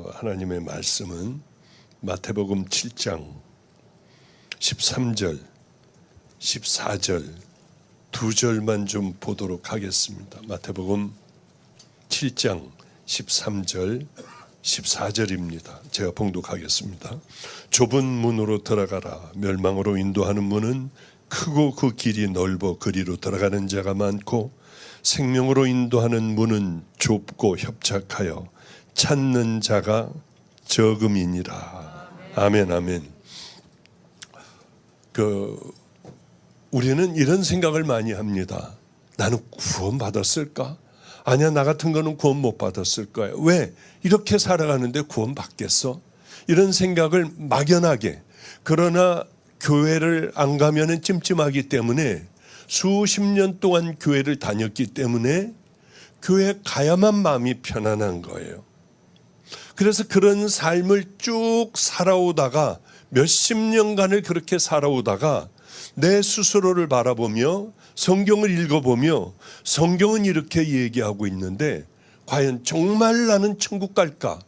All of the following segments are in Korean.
하나님의 말씀은 마태복음 7장 13절, 14절 두 절만 좀 보도록 하겠습니다. 마태복음 7장 13절, 14절입니다. 제가 봉독하겠습니다. 좁은 문으로 들어가라. 멸망으로 인도하는 문은 크고 그 길이 넓어 그리로 들어가는 자가 많고 생명으로 인도하는 문은 좁고 협착하여 찾는 자가 적음이니라. 아멘, 아멘. 우리는 이런 생각을 많이 합니다. 나는 구원 받았을까? 아니야, 나 같은 거는 구원 못 받았을 거야. 왜? 이렇게 살아가는데 구원 받겠어? 이런 생각을 막연하게, 그러나 교회를 안 가면은 찜찜하기 때문에 수십 년 동안 교회를 다녔기 때문에 교회에 가야만 마음이 편안한 거예요. 그래서 그런 삶을 쭉 살아오다가 몇십 년간을 그렇게 살아오다가 내 스스로를 바라보며 성경을 읽어보며 성경은 이렇게 얘기하고 있는데 과연 정말 나는 천국 갈까?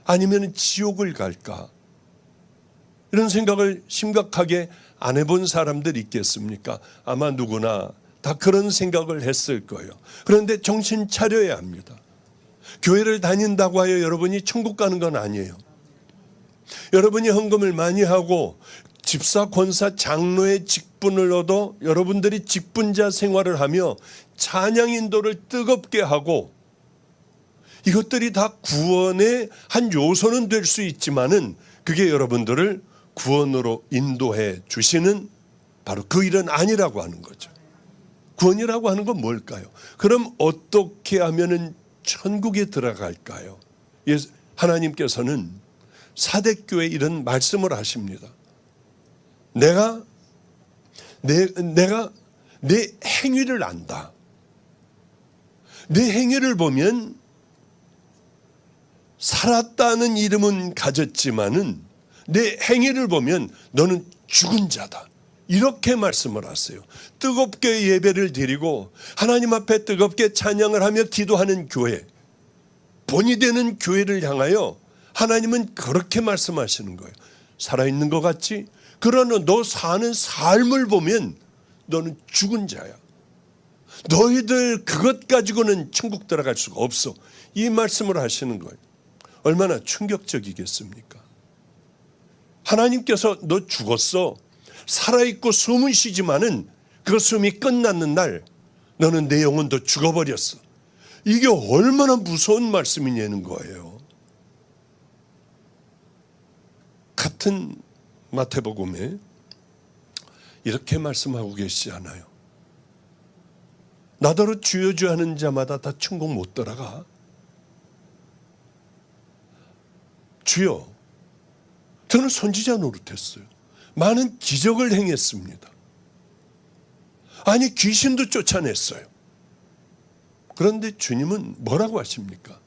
아니면 지옥을 갈까? 이런 생각을 심각하게 안 해본 사람들이 있겠습니까? 아마 누구나 다 그런 생각을 했을 거예요. 그런데 정신 차려야 합니다. 교회를 다닌다고 하여 여러분이 천국 가는 건 아니에요. 여러분이 헌금을 많이 하고 집사, 권사, 장로의 직분을 얻어 여러분들이 직분자 생활을 하며 찬양 인도를 뜨겁게 하고 이것들이 다 구원의 한 요소는 될 수 있지만은 그게 여러분들을 구원으로 인도해 주시는 바로 그 일은 아니라고 하는 거죠. 구원이라고 하는 건 뭘까요? 그럼 어떻게 하면은 천국에 들어갈까요? 하나님께서는 사대교회에 이런 말씀을 하십니다. 내가 내 행위를 안다. 내 행위를 보면 살았다는 이름은 가졌지만은 내 행위를 보면 너는 죽은 자다. 이렇게 말씀을 하세요. 뜨겁게 예배를 드리고 하나님 앞에 뜨겁게 찬양을 하며 기도하는 교회, 본이 되는 교회를 향하여 하나님은 그렇게 말씀하시는 거예요. 살아있는 것 같지? 그러나 너 사는 삶을 보면 너는 죽은 자야. 너희들 그것 가지고는 천국 들어갈 수가 없어. 이 말씀을 하시는 거예요. 얼마나 충격적이겠습니까? 하나님께서 너 죽었어. 살아있고 숨은 쉬지만은 그 숨이 끝났는 날 너는 내 영혼도 죽어버렸어. 이게 얼마나 무서운 말씀이냐는 거예요. 같은 마태복음에 이렇게 말씀하고 계시지 않아요? 나더러 주여 주여 하는 자마다 다 천국 못 들어가. 주여, 저는 선지자 노릇했어요. 많은 기적을 행했습니다. 아니, 귀신도 쫓아냈어요. 그런데 주님은 뭐라고 하십니까?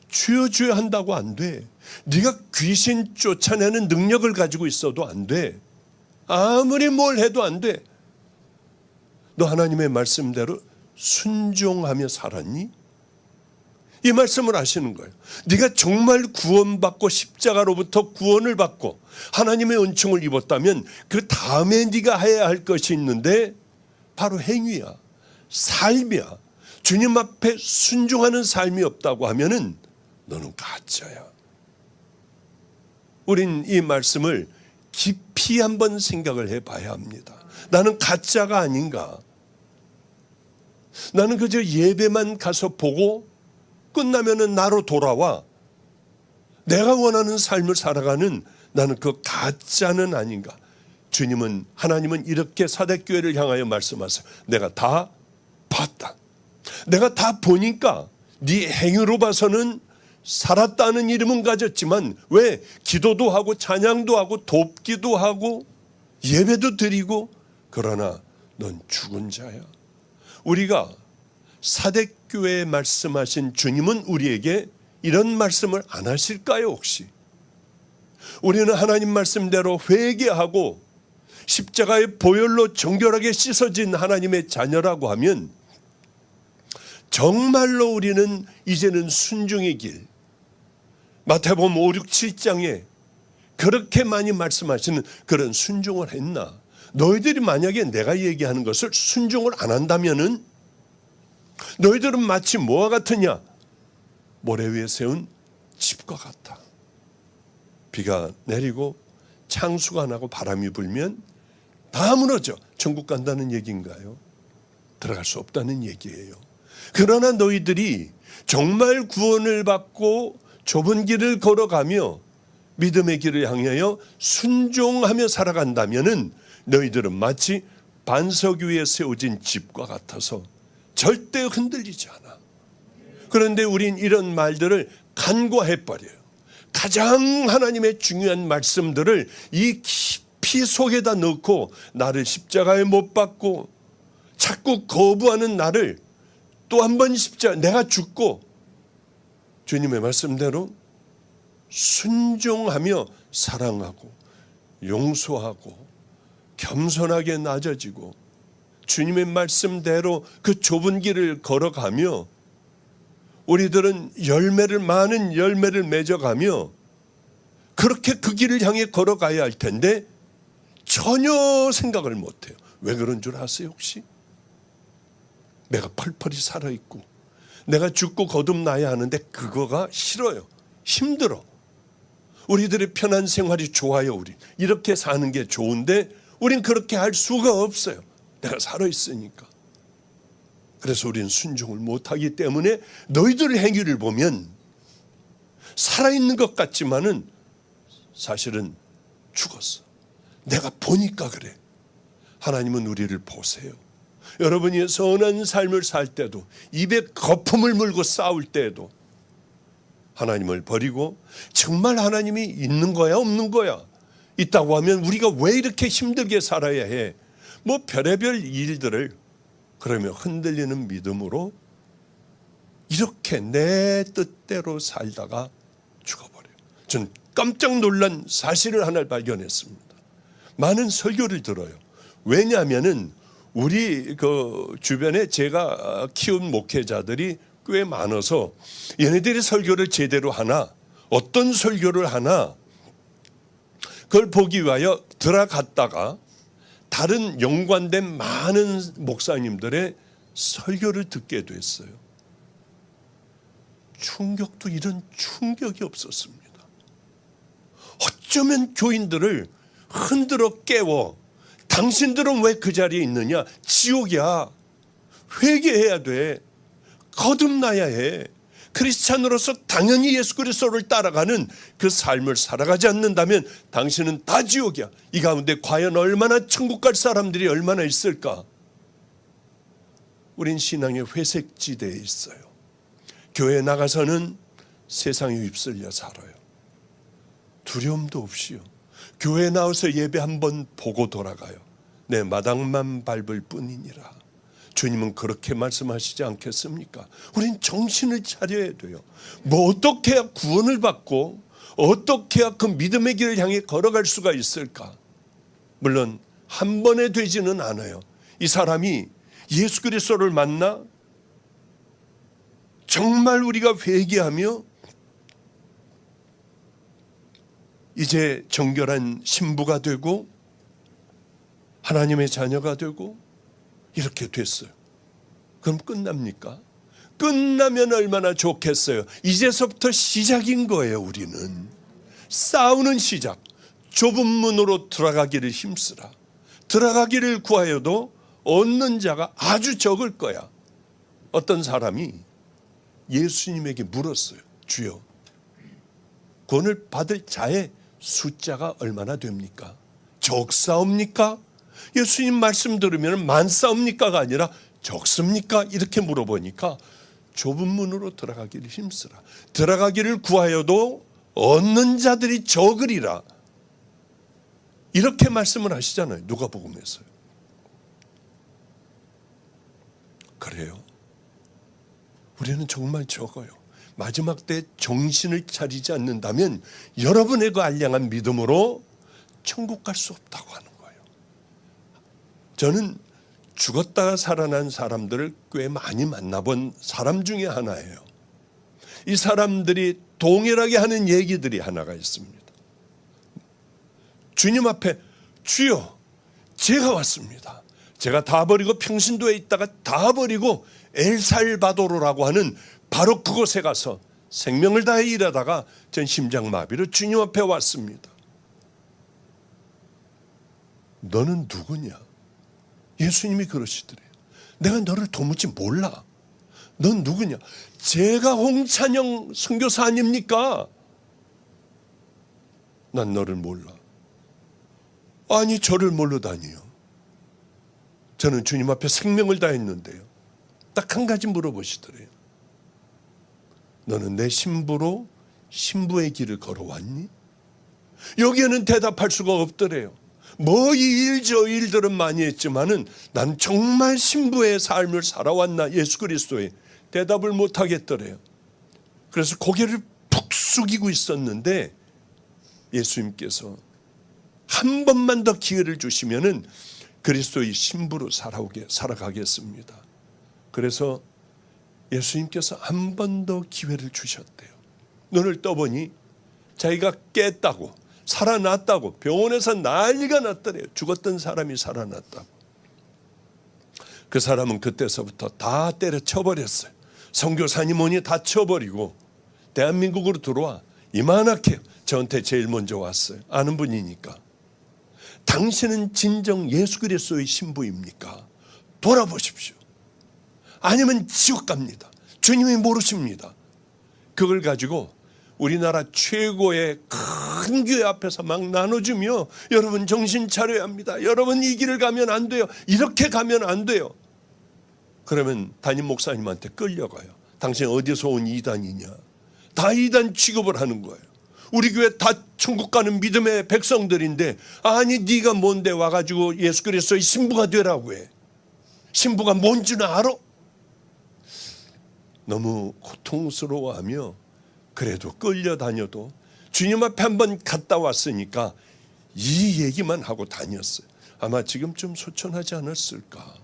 주여 주여 한다고 안 돼. 네가 귀신 쫓아내는 능력을 가지고 있어도 안 돼. 아무리 뭘 해도 안 돼. 너 하나님의 말씀대로 순종하며 살았니? 이 말씀을 하시는 거예요. 네가 정말 구원받고 십자가로부터 구원을 받고 하나님의 은총을 입었다면 그 다음에 네가 해야 할 것이 있는데 바로 행위야. 삶이야. 주님 앞에 순종하는 삶이 없다고 하면은 너는 가짜야. 우린 이 말씀을 깊이 한번 생각을 해봐야 합니다. 나는 가짜가 아닌가? 나는 그저 예배만 가서 보고 끝나면은 나로 돌아와. 내가 원하는 삶을 살아가는 나는 그 가짜는 아닌가? 하나님은 이렇게 사대교회를 향하여 말씀하세요. 내가 다 봤다. 내가 다 보니까 네 행위로 봐서는 살았다는 이름은 가졌지만 왜? 기도도 하고 찬양도 하고 돕기도 하고 예배도 드리고 그러나 넌 죽은 자야. 우리가 사대교회에 말씀하신 주님은 우리에게 이런 말씀을 안 하실까요 혹시? 우리는 하나님 말씀대로 회개하고 십자가의 보혈로 정결하게 씻어진 하나님의 자녀라고 하면 정말로 우리는 이제는 순종의 길, 마태복음 5, 6, 7장에 그렇게 많이 말씀하시는 그런 순종을 했나? 너희들이 만약에 내가 얘기하는 것을 순종을 안 한다면은 너희들은 마치 뭐와 같으냐? 모래 위에 세운 집과 같아. 비가 내리고 창수가 나고 바람이 불면 다 무너져. 천국 간다는 얘기인가요? 들어갈 수 없다는 얘기예요. 그러나 너희들이 정말 구원을 받고 좁은 길을 걸어가며 믿음의 길을 향하여 순종하며 살아간다면은 너희들은 마치 반석 위에 세워진 집과 같아서 절대 흔들리지 않아. 그런데 우린 이런 말들을 간과해버려요. 가장 하나님의 중요한 말씀들을 이 깊이 속에다 넣고 나를 십자가에 못 박고 자꾸 거부하는 나를 또 한 번 내가 죽고 주님의 말씀대로 순종하며 사랑하고 용서하고 겸손하게 낮아지고 주님의 말씀대로 그 좁은 길을 걸어가며 우리들은 많은 열매를 맺어가며 그렇게 그 길을 향해 걸어가야 할 텐데 전혀 생각을 못해요. 왜 그런 줄 아세요 혹시? 내가 펄펄이 살아있고 내가 죽고 거듭나야 하는데 그거가 싫어요. 힘들어. 우리들의 편한 생활이 좋아요. 우리 이렇게 사는 게 좋은데 우린 그렇게 할 수가 없어요. 내가 살아있으니까. 그래서 우리는 순종을 못하기 때문에 너희들의 행위를 보면 살아있는 것 같지만은 사실은 죽었어. 내가 보니까 그래. 하나님은 우리를 보세요. 여러분이 선한 삶을 살 때도 입에 거품을 물고 싸울 때에도 하나님을 버리고 정말 하나님이 있는 거야 없는 거야 있다고 하면 우리가 왜 이렇게 힘들게 살아야 해? 뭐 별의별 일들을 그러면 흔들리는 믿음으로 이렇게 내 뜻대로 살다가 죽어버려요. 전 깜짝 놀란 사실을 하나 발견했습니다. 많은 설교를 들어요. 왜냐하면은 우리 그 주변에 제가 키운 목회자들이 꽤 많아서 얘네들이 설교를 제대로 하나 어떤 설교를 하나 그걸 보기 위하여 들어갔다가 다른 연관된 많은 목사님들의 설교를 듣게 됐어요. 충격도 이런 충격이 없었습니다. 어쩌면 교인들을 흔들어 깨워 당신들은 왜 그 자리에 있느냐? 지옥이야. 회개해야 돼. 거듭나야 해. 크리스찬으로서 당연히 예수 그리스도를 따라가는 그 삶을 살아가지 않는다면 당신은 다 지옥이야. 이 가운데 과연 얼마나 천국 갈 사람들이 얼마나 있을까? 우린 신앙의 회색지대에 있어요. 교회에 나가서는 세상에 휩쓸려 살아요. 두려움도 없이요. 교회에 나와서 예배 한번 보고 돌아가요. 내 마당만 밟을 뿐이니라. 주님은 그렇게 말씀하시지 않겠습니까? 우린 정신을 차려야 돼요. 뭐 어떻게 해야 구원을 받고 어떻게 해야 그 믿음의 길을 향해 걸어갈 수가 있을까? 물론 한 번에 되지는 않아요. 이 사람이 예수 그리스도를 만나 정말 우리가 회개하며 이제 정결한 신부가 되고 하나님의 자녀가 되고 이렇게 됐어요. 그럼 끝납니까? 끝나면 얼마나 좋겠어요. 이제서부터 시작인 거예요. 우리는 싸우는 시작. 좁은 문으로 들어가기를 힘쓰라. 들어가기를 구하여도 얻는 자가 아주 적을 거야. 어떤 사람이 예수님에게 물었어요. 주여, 구원을 받을 자의 숫자가 얼마나 됩니까? 적사옵니까? 예수님 말씀 들으면 많사옵니까가 아니라 적습니까? 이렇게 물어보니까 좁은 문으로 들어가기를 힘쓰라. 들어가기를 구하여도 얻는 자들이 적으리라. 이렇게 말씀을 하시잖아요. 누가복음에서요. 그래요. 우리는 정말 적어요. 마지막 때 정신을 차리지 않는다면 여러분의 그 알량한 믿음으로 천국 갈 수 없다고 하는 거예요. 저는 죽었다가 살아난 사람들을 꽤 많이 만나본 사람 중에 하나예요. 이 사람들이 동일하게 하는 얘기들이 하나가 있습니다. 주님 앞에 주여 제가 왔습니다. 제가 다 버리고 평신도에 있다가 다 버리고 엘살바도르라고 하는 바로 그곳에 가서 생명을 다해 일하다가 전 심장마비로 주님 앞에 왔습니다. 너는 누구냐? 예수님이 그러시더래요. 내가 너를 도무지 몰라. 넌 누구냐? 제가 홍찬영 선교사 아닙니까? 난 너를 몰라. 아니 저를 모르다니요. 저는 주님 앞에 생명을 다했는데요. 딱 한 가지 물어보시더래요. 너는 내 신부로 신부의 길을 걸어왔니? 여기에는 대답할 수가 없더래요. 뭐 이 일 저 일들은 많이 했지만은 난 정말 신부의 삶을 살아왔나 예수 그리스도의 대답을 못 하겠더래요. 그래서 고개를 푹 숙이고 있었는데 예수님께서 한 번만 더 기회를 주시면은 그리스도의 신부로 살아가겠습니다. 그래서 예수님께서 한 번 더 기회를 주셨대요. 눈을 떠보니 자기가 깼다고 살아났다고 병원에서 난리가 났더래요. 죽었던 사람이 살아났다고. 그 사람은 그때서부터 다 때려쳐버렸어요. 선교사님 오니 다 쳐버리고 대한민국으로 들어와 이만하게 저한테 제일 먼저 왔어요. 아는 분이니까. 당신은 진정 예수 그리스도의 신부입니까? 돌아보십시오. 아니면 지옥 갑니다. 주님이 모르십니다. 그걸 가지고 우리나라 최고의 큰 교회 앞에서 막 나눠주며 여러분 정신 차려야 합니다. 여러분 이 길을 가면 안 돼요. 이렇게 가면 안 돼요. 그러면 담임 목사님한테 끌려가요. 당신 어디서 온 이단이냐. 다 이단 취급을 하는 거예요. 우리 교회 다 천국 가는 믿음의 백성들인데 아니 네가 뭔데 와가지고 예수 그리스도의 신부가 되라고 해. 신부가 뭔지는 알아? 너무 고통스러워하며 그래도 끌려다녀도 주님 앞에 한번 갔다 왔으니까 이 얘기만 하고 다녔어요. 아마 지금쯤 소천하지 않았을까.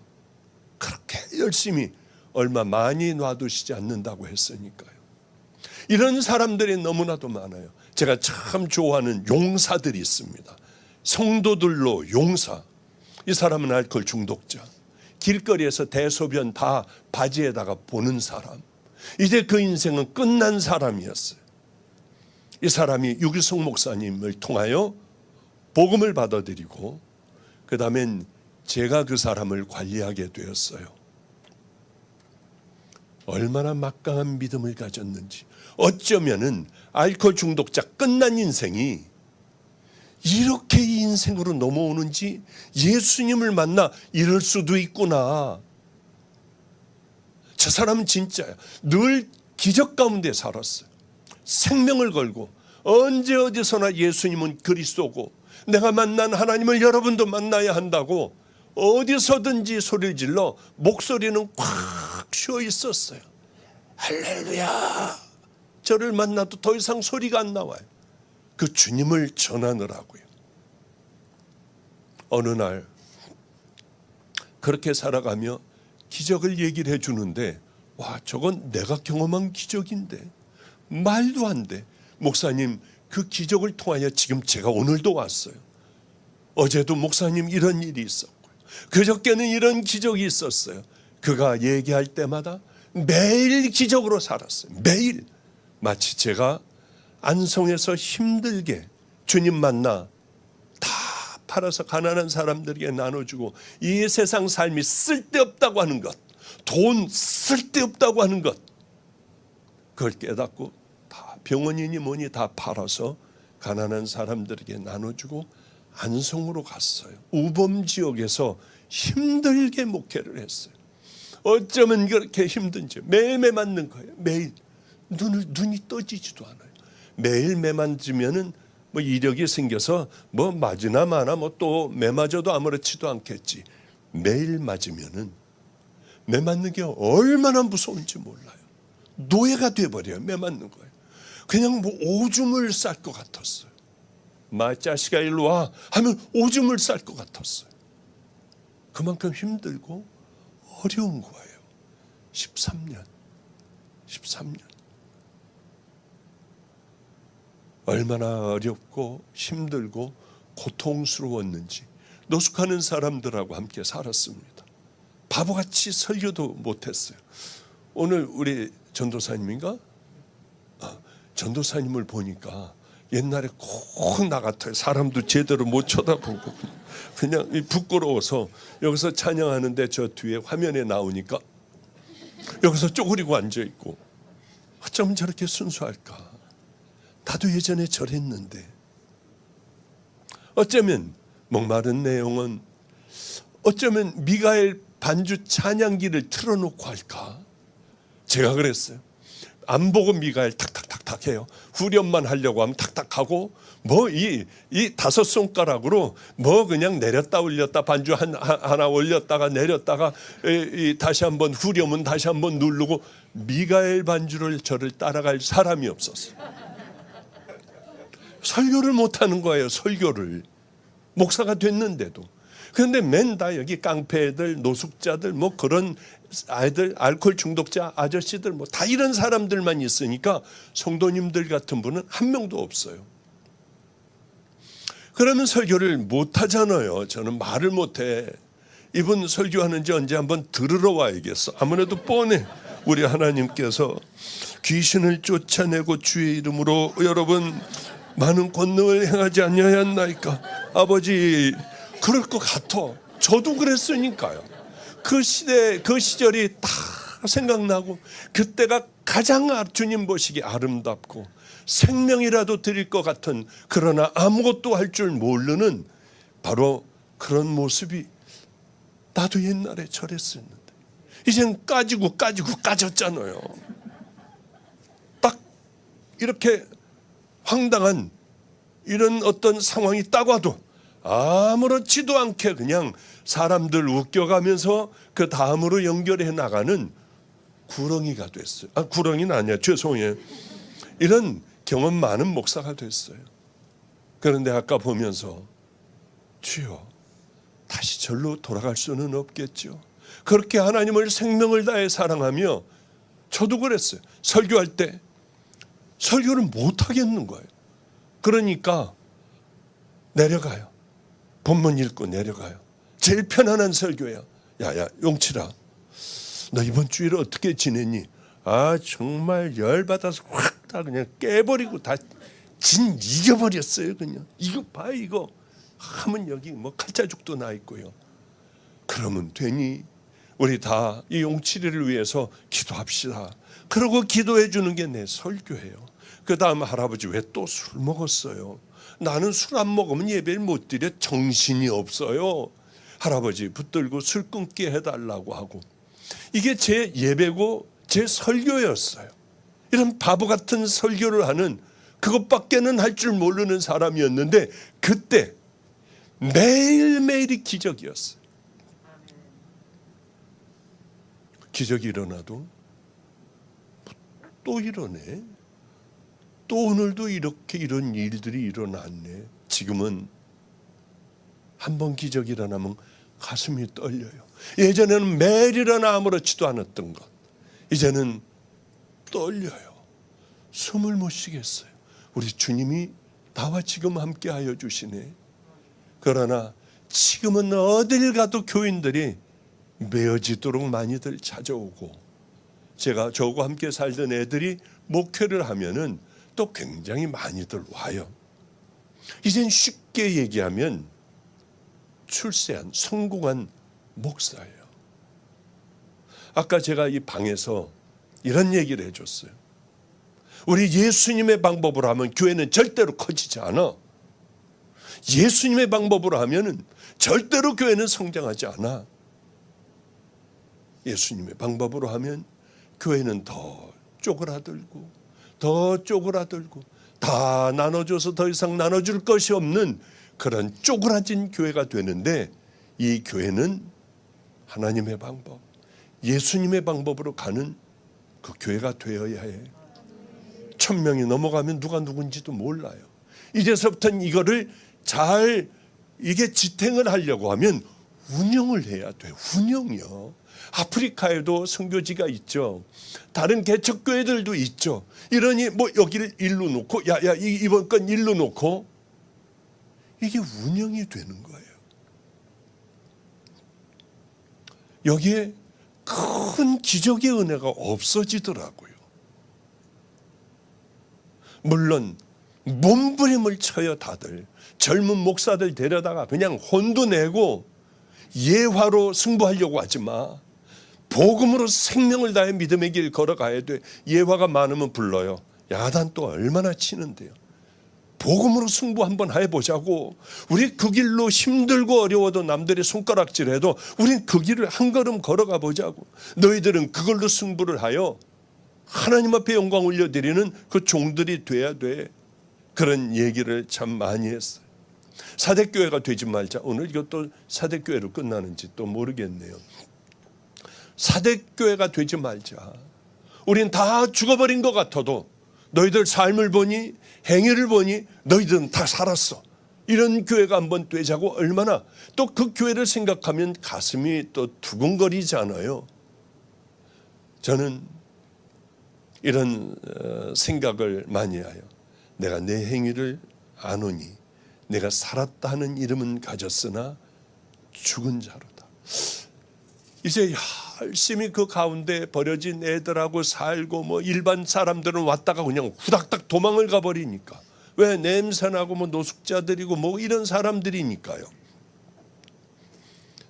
그렇게 열심히 얼마 많이 놔두시지 않는다고 했으니까요. 이런 사람들이 너무나도 많아요. 제가 참 좋아하는 용사들이 있습니다. 성도들로 용사. 이 사람은 알코올 중독자. 길거리에서 대소변 다 바지에다가 보는 사람. 이제 그 인생은 끝난 사람이었어요. 이 사람이 유기성 목사님을 통하여 복음을 받아들이고 그 다음엔 제가 그 사람을 관리하게 되었어요. 얼마나 막강한 믿음을 가졌는지. 어쩌면은 알코올 중독자 끝난 인생이 이렇게 이 인생으로 넘어오는지 예수님을 만나 이럴 수도 있구나. 저 사람은 진짜야. 늘 기적 가운데 살았어요. 생명을 걸고 언제 어디서나 예수님은 그리스도고 내가 만난 하나님을 여러분도 만나야 한다고 어디서든지 소리를 질러 목소리는 꽉 쉬어 있었어요. 할렐루야. 저를 만나도 더 이상 소리가 안 나와요. 그 주님을 전하느라고요. 어느 날 그렇게 살아가며 기적을 얘기를 해주는데 와 저건 내가 경험한 기적인데 말도 안 돼. 목사님 그 기적을 통하여 지금 제가 오늘도 왔어요. 어제도 목사님 이런 일이 있었고요. 그저께는 이런 기적이 있었어요. 그가 얘기할 때마다 매일 기적으로 살았어요. 매일. 마치 제가 안성에서 힘들게 주님 만나 다 팔아서 가난한 사람들에게 나눠주고 이 세상 삶이 쓸데없다고 하는 것, 돈 쓸데없다고 하는 것, 그걸 깨닫고 다 병원이니 뭐니 다 팔아서 가난한 사람들에게 나눠주고 안성으로 갔어요. 우범 지역에서 힘들게 목회를 했어요. 어쩌면 그렇게 힘든지 매일매일 맞는 거예요. 매일 눈이 떠지지도 않아요. 매일 매 맞으면은 뭐 이력이 생겨서 뭐 맞으나 마나 뭐 또 매 맞아도 아무렇지도 않겠지. 매일 맞으면은 매 맞는 게 얼마나 무서운지 몰라요. 노예가 돼버려요. 매 맞는 거예요. 그냥 뭐 오줌을 쌀 것 같았어요. 마 자식아 일로 와 하면 오줌을 쌀 것 같았어요. 그만큼 힘들고 어려운 거예요. 13년. 얼마나 어렵고 힘들고 고통스러웠는지 노숙하는 사람들하고 함께 살았습니다. 바보같이 설교도 못했어요. 오늘 우리 전도사님인가? 전도사님을 보니까 옛날에 꼭 나 같아요. 사람도 제대로 못 쳐다보고 그냥 부끄러워서 여기서 찬양하는데 저 뒤에 화면에 나오니까 여기서 쪼그리고 앉아있고, 어쩜 저렇게 순수할까? 나도 예전에 저랬는데. 어쩌면 목마른 내용은 어쩌면 미가엘 반주 찬양기를 틀어놓고 할까? 제가 그랬어요. 안 보고 미가엘 탁탁탁탁 해요. 후렴만 하려고 하면 탁탁하고, 뭐 이 다섯 손가락으로 뭐 그냥 내렸다 올렸다 반주 하나 올렸다가 내렸다가 다시 한번 후렴은 다시 한번 누르고, 미가엘 반주를 저를 따라갈 사람이 없었어요. 설교를 못하는 거예요. 설교를. 목사가 됐는데도. 그런데 맨 다 여기 깡패들, 노숙자들, 뭐 그런 아이들, 알코올 중독자 아저씨들, 뭐 다 이런 사람들만 있으니까 성도님들 같은 분은 한 명도 없어요. 그러면 설교를 못하잖아요. 저는 말을 못해. 이분 설교하는지 언제 한번 들으러 와야겠어. 아무래도 뻔해. 우리 하나님께서 귀신을 쫓아내고 주의 이름으로 여러분 많은 권능을 행하지 아니하였나이까. 아버지, 그럴 것 같아. 저도 그랬으니까요. 그 시대, 그 시절이 다 생각나고, 그때가 가장 주님 보시기 아름답고 생명이라도 드릴 것 같은, 그러나 아무것도 할 줄 모르는 바로 그런 모습이, 나도 옛날에 저랬었는데 이젠 까졌잖아요. 딱 이렇게 황당한 이런 어떤 상황이 딱 와도 아무렇지도 않게 그냥 사람들 웃겨가면서 그 다음으로 연결해 나가는 구렁이가 됐어요. 구렁이는 아니야. 죄송해요. 이런 경험 많은 목사가 됐어요. 그런데 아까 보면서 주여, 다시 절로 돌아갈 수는 없겠죠. 그렇게 하나님을 생명을 다해 사랑하며, 저도 그랬어요. 설교할 때 설교를 못 하겠는 거예요. 그러니까 내려가요. 본문 읽고 내려가요. 제일 편안한 설교야. 야야 용칠아, 너 이번 주일에 어떻게 지냈니? 정말 열받아서 확 다 그냥 깨버리고 다 이겨버렸어요. 그냥 이거 봐, 이거 하면 여기 뭐 칼자죽도 나 있고요. 그러면 되니? 우리 다 이 용칠이를 위해서 기도합시다. 그러고 기도해 주는 게 내 설교예요. 그 다음 할아버지 왜 또 술 먹었어요? 나는 술 안 먹으면 예배를 못 드려 정신이 없어요. 할아버지 붙들고 술 끊게 해달라고 하고, 이게 제 예배고 제 설교였어요. 이런 바보 같은 설교를 하는, 그것밖에는 할 줄 모르는 사람이었는데, 그때 매일매일이 기적이었어요. 기적이 일어나도 또 이러네. 또 오늘도 이렇게 이런 일들이 일어났네. 지금은 한번 기적이 일어나면 가슴이 떨려요. 예전에는 매일 일어나 아무렇지도 않았던 것, 이제는 떨려요. 숨을 못 쉬겠어요. 우리 주님이 나와 지금 함께 하여 주시네. 그러나 지금은 어딜 가도 교인들이 메어지도록 많이들 찾아오고, 제가 저하고 함께 살던 애들이 목회를 하면은 또 굉장히 많이들 와요. 이젠 쉽게 얘기하면 출세한, 성공한 목사예요. 아까 제가 이 방에서 이런 얘기를 해줬어요. 우리 예수님의 방법으로 하면 교회는 절대로 커지지 않아. 예수님의 방법으로 하면 절대로 교회는 성장하지 않아. 예수님의 방법으로 하면 교회는 더 쪼그라들고 더 쪼그라들고, 다 나눠줘서 더 이상 나눠줄 것이 없는 그런 쪼그라진 교회가 되는데, 이 교회는 하나님의 방법, 예수님의 방법으로 가는 그 교회가 되어야 해. 1000명이 넘어가면 누가 누군지도 몰라요. 이제서부터는 이거를 잘, 이게 지탱을 하려고 하면 운영을 해야 돼. 운영이요. 아프리카에도 선교지가 있죠. 다른 개척교회들도 있죠. 이러니 뭐 여기를 일로 놓고 야야 이번 건 일로 놓고 이게 운영이 되는 거예요. 여기에 큰 기적의 은혜가 없어지더라고요. 물론 몸부림을 쳐요. 다들 젊은 목사들 데려다가 그냥 혼도 내고 예화로 승부하려고 하지 마. 복음으로 생명을 다해 믿음의 길 걸어가야 돼. 예화가 많으면 불러요. 야단 또 얼마나 치는데요. 복음으로 승부 한번 해보자고. 우리 그 길로 힘들고 어려워도 남들이 손가락질해도 우린 그 길을 한 걸음 걸어가 보자고. 너희들은 그걸로 승부를 하여 하나님 앞에 영광 올려드리는 그 종들이 돼야 돼. 그런 얘기를 참 많이 했어요. 사대교회가 되지 말자. 오늘 이것도 사대교회로 끝나는지 또 모르겠네요. 사대교회가 되지 말자. 우린 다 죽어버린 것 같아도 너희들 삶을 보니 행위를 보니 너희들은 다 살았어. 이런 교회가 한번 되자고. 얼마나 또 그 교회를 생각하면 가슴이 또 두근거리잖아요. 저는 이런 생각을 많이 해요. 내가 내 행위를 아노니 내가 살았다 하는 이름은 가졌으나 죽은 자로다. 이제 열심히 그 가운데 버려진 애들하고 살고 뭐 일반 사람들은 왔다가 그냥 후닥닥 도망을 가버리니까. 왜? 냄새나고 뭐 노숙자들이고 뭐 이런 사람들이니까요.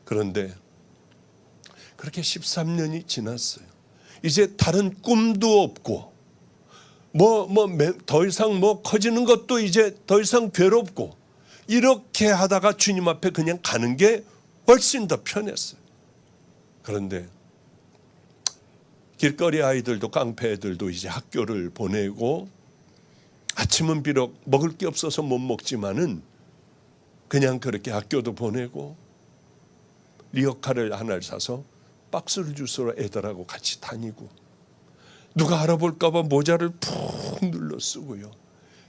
그런데 그렇게 13년이 지났어요. 이제 다른 꿈도 없고 더 이상 커지는 것도 이제 더 이상 괴롭고 이렇게 하다가 주님 앞에 그냥 가는 게 훨씬 더 편했어요. 그런데 길거리 아이들도 깡패 애들도 이제 학교를 보내고 아침은 비록 먹을 게 없어서 못 먹지만은 그냥 그렇게 학교도 보내고 리어카를 하나를 사서 박스를 주스러 애들하고 같이 다니고 누가 알아볼까 봐 모자를 푹 눌러 쓰고요.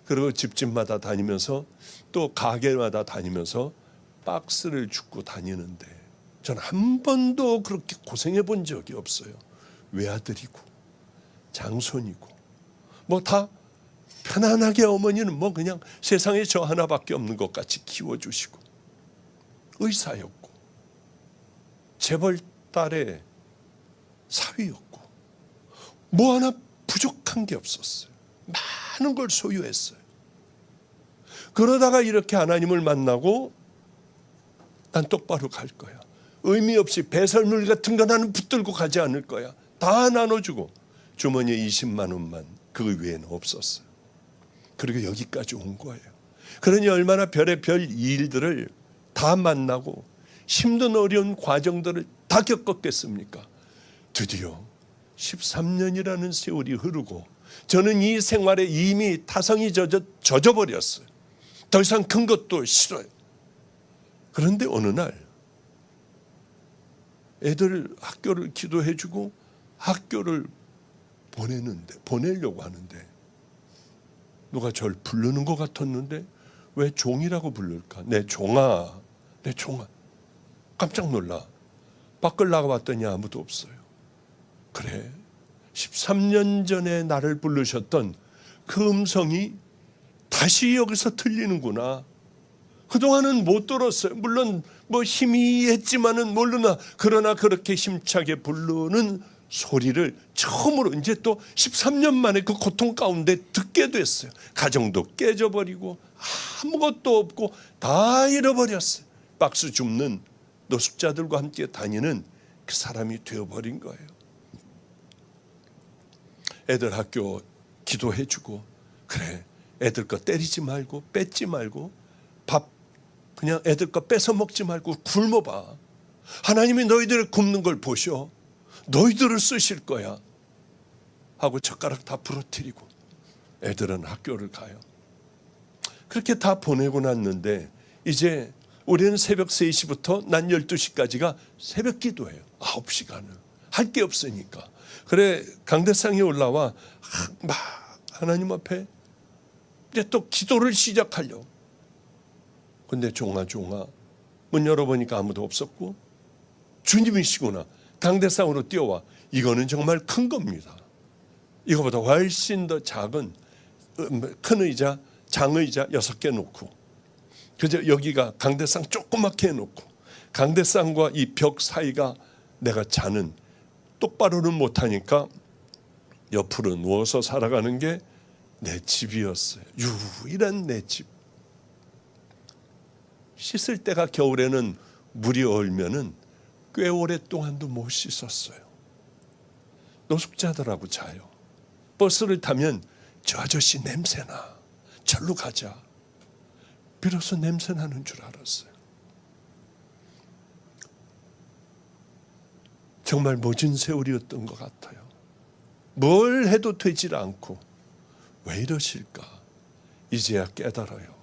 그리고 집집마다 다니면서 또 가게마다 다니면서 박스를 줍고 다니는데 저는 한 번도 그렇게 고생해 본 적이 없어요. 외아들이고 장손이고 뭐 다 편안하게 어머니는 뭐 그냥 세상에 저 하나밖에 없는 것 같이 키워주시고 의사였고 재벌딸의 사위였고 뭐 하나 부족한 게 없었어요. 많은 걸 소유했어요. 그러다가 이렇게 하나님을 만나고 난 똑바로 갈 거야. 의미 없이 배설물 같은 거 나는 붙들고 가지 않을 거야. 다 나눠주고 주머니에 20만 원만 그 외에는 없었어요. 그리고 여기까지 온 거예요. 그러니 얼마나 별의별 일들을 다 만나고 힘든 어려운 과정들을 다 겪었겠습니까? 드디어 13년이라는 세월이 흐르고 저는 이 생활에 이미 타성이 젖어버렸어요. 더 이상 큰 것도 싫어요. 그런데 어느 날 애들 학교를 기도해주고 학교를 보내려고 하는데 누가 저를 부르는 것 같았는데 왜 종이라고 부를까? 내 종아, 내 종아. 깜짝 놀라. 밖을 나가봤더니 아무도 없어요. 그래, 13년 전에 나를 부르셨던 그 음성이 다시 여기서 들리는구나. 그동안은 못 들었어요. 물론 뭐 희미했지만은 모르나 그러나 그렇게 힘차게 부르는 소리를 처음으로 이제 또 13년 만에 그 고통 가운데 듣게 됐어요. 가정도 깨져버리고 아무것도 없고 다 잃어버렸어요. 박스 줍는 노숙자들과 함께 다니는 그 사람이 되어버린 거예요. 애들 학교 기도해주고 그래 애들 거 때리지 말고 뺏지 말고 밥 그냥 애들 거 뺏어 먹지 말고 굶어봐. 하나님이 너희들을 굶는 걸 보셔. 너희들을 쓰실 거야 하고 젓가락 다 부러뜨리고 애들은 학교를 가요. 그렇게 다 보내고 났는데 이제 우리는 새벽 3시부터 낮 12시까지가 새벽 기도예요. 9시간을 할 게 없으니까. 그래 강대상에 올라와 막 하나님 앞에 이제 또 기도를 시작하려고. 근데 종아 문 열어보니까 아무도 없었고 주님이시구나. 강대상으로 뛰어와. 이거는 정말 큰 겁니다. 이거보다 훨씬 더 작은 큰 의자, 장의자 6개 놓고, 그저 여기가 강대상 조그맣게 해놓고, 강대상과 이 벽 사이가 내가 자는, 똑바로는 못하니까 옆으로 누워서 살아가는 게 내 집이었어요. 유일한 내 집. 씻을 때가 겨울에는 물이 얼면은 꽤 오랫동안도 못 씻었어요. 노숙자들하고 자요. 버스를 타면 저 아저씨 냄새나, 절로 가자. 비로소 냄새나는 줄 알았어요. 정말 모진 세월이었던 것 같아요. 뭘 해도 되질 않고. 왜 이러실까? 이제야 깨달아요.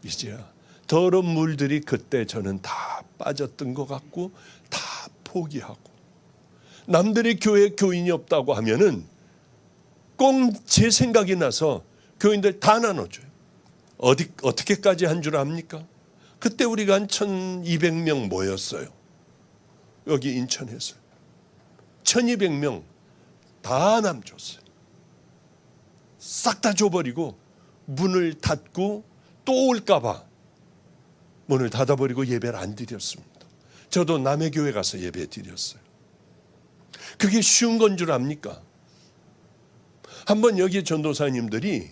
이제야 더러운 물들이 그때 저는 다 빠졌던 것 같고 다 포기하고, 남들이 교회 교인이 없다고 하면은 꼭 제 생각이 나서 교인들 다 나눠줘요. 어떻게까지 한 줄 압니까? 그때 우리가 한 1200명 모였어요. 여기 인천에서 1200명 다 남줬어요. 싹 다 줘버리고 문을 닫고 또 올까봐 문을 닫아버리고 예배를 안 드렸습니다. 저도 남의 교회 가서 예배 드렸어요. 그게 쉬운 건 줄 압니까? 한번 여기 전도사님들이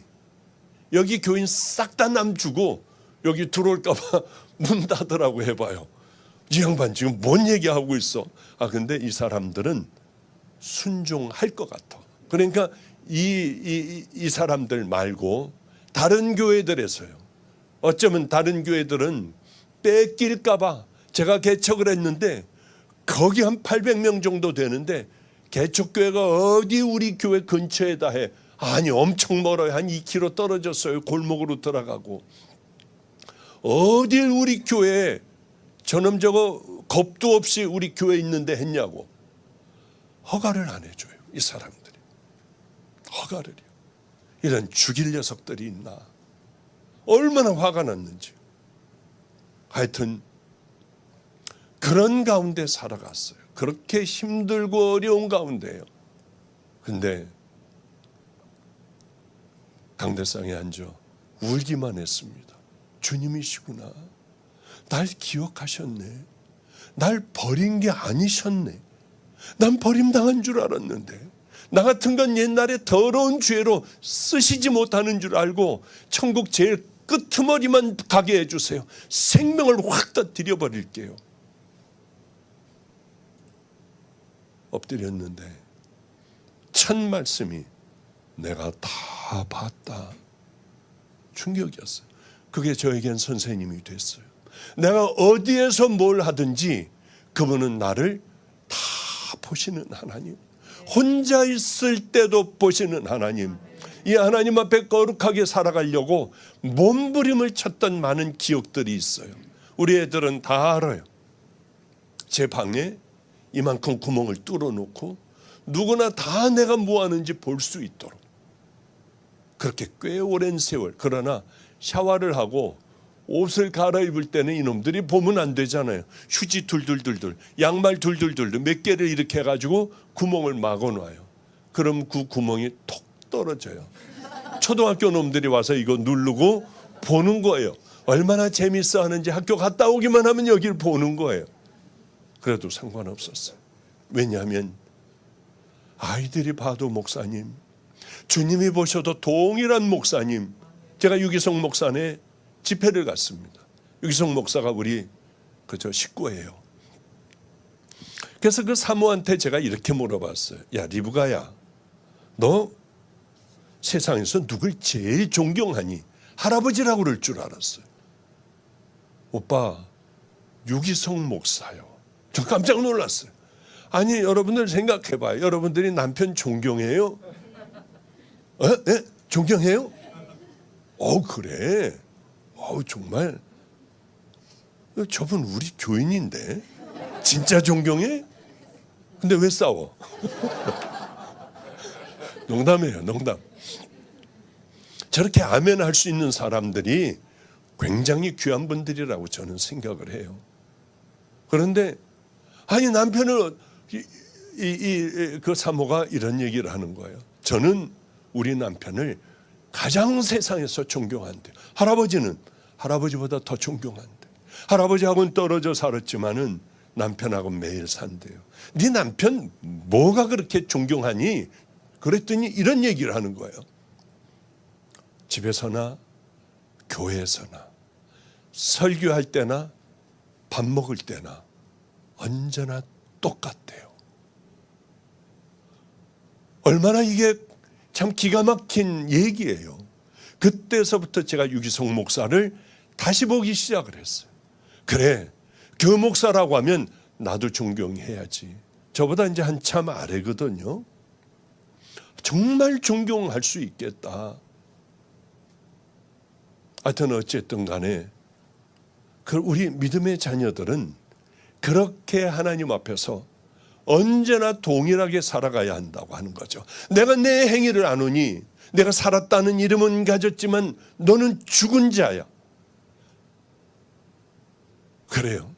여기 교인 싹 다 남주고 여기 들어올까봐 문 닫으라고 해봐요. 이 양반 지금 뭔 얘기하고 있어? 근데 이 사람들은 순종할 것 같아. 그러니까 이 사람들 말고 다른 교회들에서요. 어쩌면 다른 교회들은 뺏길까봐 제가 개척을 했는데 거기 한 800명 정도 되는데 개척교회가 어디 우리 교회 근처에다 해. 아니 엄청 멀어요. 한 2km 떨어졌어요. 골목으로 들어가고. 어디 우리 교회에 저놈 저거 겁도 없이 우리 교회 있는데 했냐고. 허가를 안 해줘요. 이 사람들이. 허가를요. 이런 죽일 녀석들이 있나. 얼마나 화가 났는지. 하여튼 그런 가운데 살아갔어요. 그렇게 힘들고 어려운 가운데요. 근데 강대상에 앉아 울기만 했습니다. 주님이시구나. 날 기억하셨네. 날 버린 게 아니셨네. 난 버림당한 줄 알았는데 나 같은 건 옛날에 더러운 죄로 쓰시지 못하는 줄 알고 천국 제일 끄트머리만 가게 해주세요. 생명을 확 다 드려버릴게요. 엎드렸는데 첫 말씀이 내가 다 봤다. 충격이었어요. 그게 저에겐 선생님이 됐어요. 내가 어디에서 뭘 하든지 그분은 나를 다 보시는 하나님. 혼자 있을 때도 보시는 하나님. 이 하나님 앞에 거룩하게 살아가려고 몸부림을 쳤던 많은 기억들이 있어요. 우리 애들은 다 알아요. 제 방에 이만큼 구멍을 뚫어놓고 누구나 다 내가 뭐 하는지 볼 수 있도록. 그렇게 꽤 오랜 세월. 그러나 샤워를 하고 옷을 갈아입을 때는 이놈들이 보면 안 되잖아요. 휴지 둘둘둘둘, 양말 둘둘둘둘 몇 개를 이렇게 해가지고 구멍을 막아놔요. 그럼 그 구멍이 톡 떨어져요. 초등학교 놈들이 와서 이거 누르고 보는 거예요. 얼마나 재밌어 하는지 학교 갔다 오기만 하면 여기를 보는 거예요. 그래도 상관없었어요. 왜냐하면 아이들이 봐도 목사님, 주님이 보셔도 동일한 목사님. 제가 유기성 목사네 집회를 갔습니다. 유기성 목사가 우리 그저 식구예요. 그래서 그 사모한테 제가 이렇게 물어봤어요. 야 리브가야, 너 세상에서 누굴 제일 존경하니? 할아버지라고 그럴 줄 알았어요. 오빠 유기성 목사요. 저 깜짝 놀랐어요. 아니 여러분들 생각해봐요. 여러분들이 남편 존경해요? 네? 존경해요? 그래. 정말 저분 우리 교인인데 진짜 존경해? 근데 왜 싸워? 농담이에요. 농담. 저렇게 아멘 할 수 있는 사람들이 굉장히 귀한 분들이라고 저는 생각을 해요. 그런데 아니 남편은 그 사모가 이런 얘기를 하는 거예요. 저는 우리 남편을 가장 세상에서 존경한대요. 할아버지는 할아버지보다 더 존경한대. 할아버지하고는 떨어져 살았지만은 남편하고 매일 산대요. 네 남편 뭐가 그렇게 존경하니? 그랬더니 이런 얘기를 하는 거예요. 집에서나 교회에서나 설교할 때나 밥 먹을 때나 언제나 똑같대요. 얼마나 이게 참 기가 막힌 얘기예요. 그때서부터 제가 유기성 목사를 다시 보기 시작을 했어요. 그래, 교회 목사라고 하면 나도 존경해야지. 저보다 이제 한참 아래거든요. 정말 존경할 수 있겠다. 하여튼 어쨌든 간에 우리 믿음의 자녀들은 그렇게 하나님 앞에서 언제나 동일하게 살아가야 한다고 하는 거죠. 내가 내 행위를 아노니 내가 살았다는 이름은 가졌지만 너는 죽은 자야. 그래요.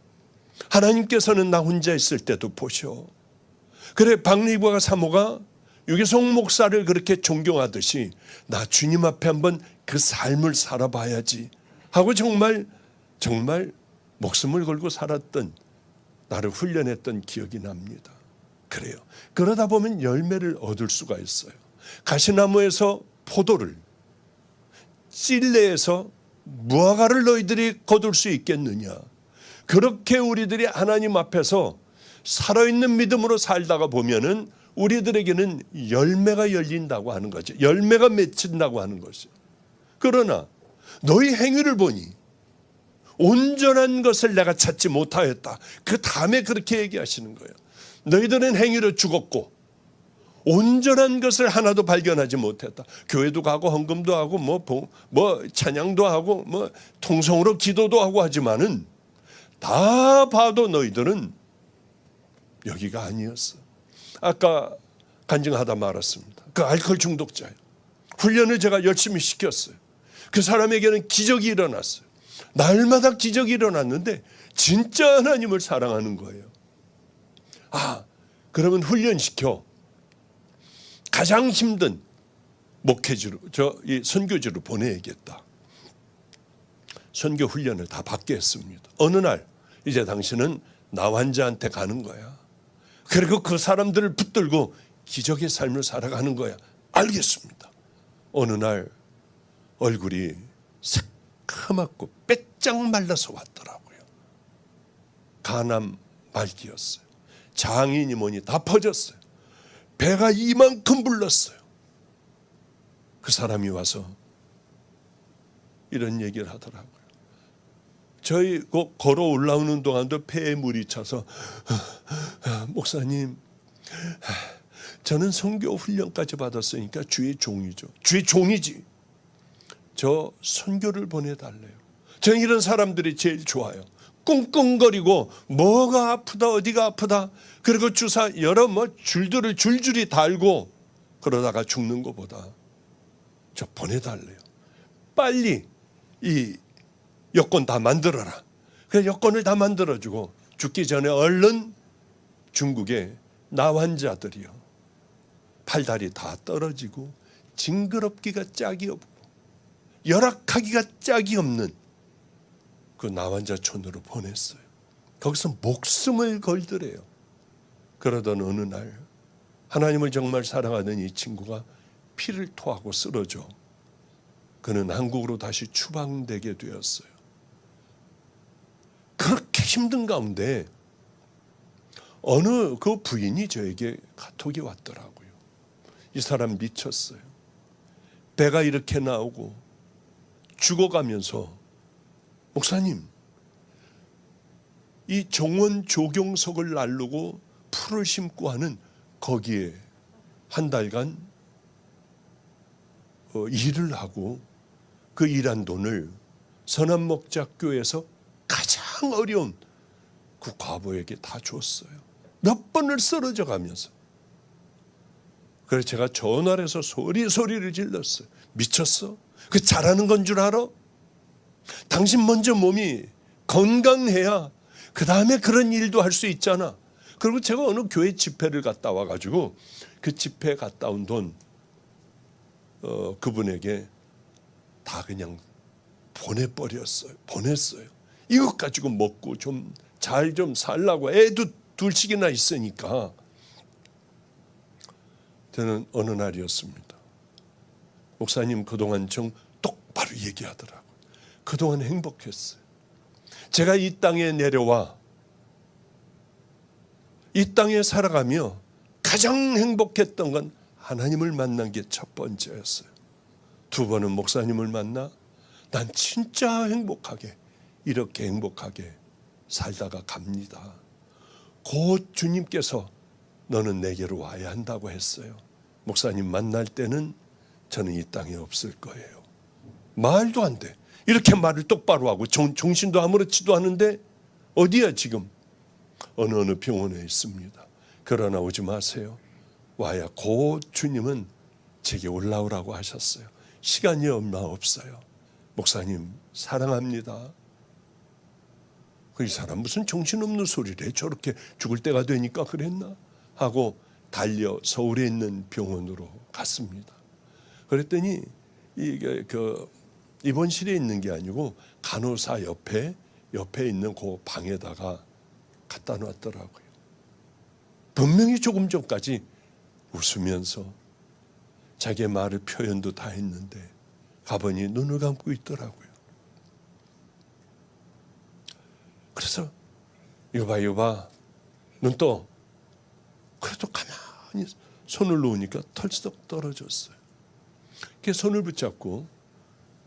하나님께서는 나 혼자 있을 때도 보셔. 그래, 박리부와 사모가 유기성 목사를 그렇게 존경하듯이 나 주님 앞에 한번 그 삶을 살아봐야지 하고 정말 목숨을 걸고 살았던, 나를 훈련했던 기억이 납니다. 그래요. 그러다 보면 열매를 얻을 수가 있어요. 가시나무에서 포도를, 찔레에서 무화과를 너희들이 거둘 수 있겠느냐. 그렇게 우리들이 하나님 앞에서 살아있는 믿음으로 살다가 보면은 우리들에게는 열매가 열린다고 하는 거죠. 열매가 맺힌다고 하는 거죠. 그러나 너희 행위를 보니 온전한 것을 내가 찾지 못하였다. 그 다음에 그렇게 얘기하시는 거예요. 너희들은 행위로 죽었고 온전한 것을 하나도 발견하지 못했다. 교회도 가고 헌금도 하고 뭐 찬양도 하고 뭐 통성으로 기도도 하고 하지만은 다 봐도 너희들은 여기가 아니었어. 아까 간증하다 말았습니다. 그 알코올 중독자예요. 훈련을 제가 열심히 시켰어요. 그 사람에게는 기적이 일어났어요. 날마다 기적이 일어났는데 진짜 하나님을 사랑하는 거예요. 그러면 훈련시켜 가장 힘든 목회지로, 이 선교지로 보내야겠다. 선교 훈련을 다 받게 했습니다. 어느 날 이제 당신은 나 환자한테 가는 거야. 그리고 그 사람들을 붙들고 기적의 삶을 살아가는 거야. 알겠습니다. 어느 날 얼굴이 새카맣고 빼짝 말라서 왔더라고요. 간암 말기였어요. 장인이 뭐니 다 퍼졌어요. 배가 이만큼 불렀어요. 그 사람이 와서 이런 얘기를 하더라고요. 저희 걸어 올라오는 동안도 폐에 물이 차서 목사님, 저는 선교 훈련까지 받았으니까 주의 종이죠. 주의 종이지. 저 선교를 보내달래요. 저는 이런 사람들이 제일 좋아요. 끙끙거리고 뭐가 아프다 어디가 아프다 그리고 주사 여러 줄들을 줄줄이 달고 그러다가 죽는 것보다 저 보내달래요. 빨리 이 여권 다 만들어라. 그래서 여권을 다 만들어주고 죽기 전에 얼른 중국에 나 환자들이요. 팔다리 다 떨어지고 징그럽기가 짝이 없고 열악하기가 짝이 없는 그 나환자촌으로 보냈어요. 거기서 목숨을 걸더래요. 그러던 어느 날 하나님을 정말 사랑하는 이 친구가 피를 토하고 쓰러져 그는 한국으로 다시 추방되게 되었어요. 그렇게 힘든 가운데 어느 그 부인이 저에게 카톡이 왔더라고요. 이 사람 미쳤어요. 배가 이렇게 나오고 죽어가면서 목사님, 이 정원 조경석을 날르고 풀을 심고 하는 거기에 한 달간 일을 하고 그 일한 돈을 선한목자교에서 가장 어려운 그 과부에게 다 줬어요. 몇 번을 쓰러져 가면서. 그래서 제가 전화를 해서 소리를 질렀어요. 미쳤어? 그 잘하는 건 줄 알아? 당신 먼저 몸이 건강해야 그 다음에 그런 일도 할 수 있잖아. 그리고 제가 어느 교회 집회를 갔다 와가지고 그 집회 갔다 온 돈 그분에게 다 그냥 보냈어요. 이것 가지고 먹고 좀 잘 좀 살라고. 애도 둘씩이나 있으니까. 저는 어느 날이었습니다. 목사님 그동안 좀 똑바로 얘기하더라고요. 그동안 행복했어요. 제가 이 땅에 내려와 이 땅에 살아가며 가장 행복했던 건 하나님을 만난 게 첫 번째였어요. 두 번은 목사님을 만나 난 진짜 행복하게 이렇게 행복하게 살다가 갑니다. 곧 주님께서 너는 내게로 와야 한다고 했어요. 목사님 만날 때는 저는 이 땅에 없을 거예요. 말도 안 돼. 이렇게 말을 똑바로 하고 정신도 아무렇지도 않은데 어디야 지금? 어느 병원에 있습니다. 그러나 오지 마세요. 와야 곧 주님은 제게 올라오라고 하셨어요. 시간이 얼마 없어요. 목사님 사랑합니다. 이 사람 무슨 정신없는 소리래. 저렇게 죽을 때가 되니까 그랬나? 하고 달려 서울에 있는 병원으로 갔습니다. 그랬더니 이게 입원실에 있는 게 아니고 간호사 옆에 있는 그 방에다가 갖다 놨더라고요. 분명히 조금 전까지 웃으면서 자기의 말을 표현도 다 했는데 가보니 눈을 감고 있더라고요. 그래서 이거 봐 눈 떠. 그래도 가만히 손을 놓으니까 털썩 떨어졌어요. 그 손을 붙잡고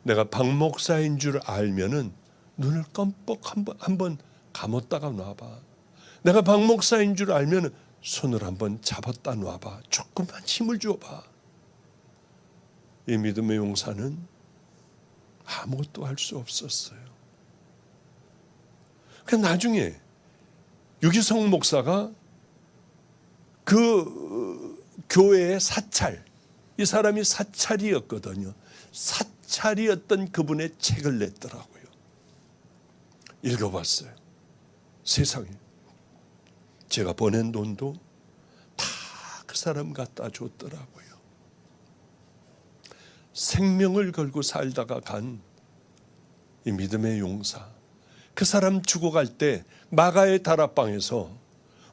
내가 박 목사인 줄 알면은 눈을 껌뻑 한번 감았다가 놔봐. 내가 박 목사인 줄 알면은 손을 한번 잡았다 놔봐. 조금만 힘을 줘봐. 이 믿음의 용사는 아무것도 할 수 없었어요. 그 나중에 유기성 목사가 그 교회의 사찰, 이 사람이 사찰이었거든요. 사찰이었던 그분의 책을 냈더라고요. 읽어봤어요. 세상에 제가 보낸 돈도 다 그 사람 갖다 줬더라고요. 생명을 걸고 살다가 간 이 믿음의 용사, 그 사람 죽어갈 때 마가의 다락방에서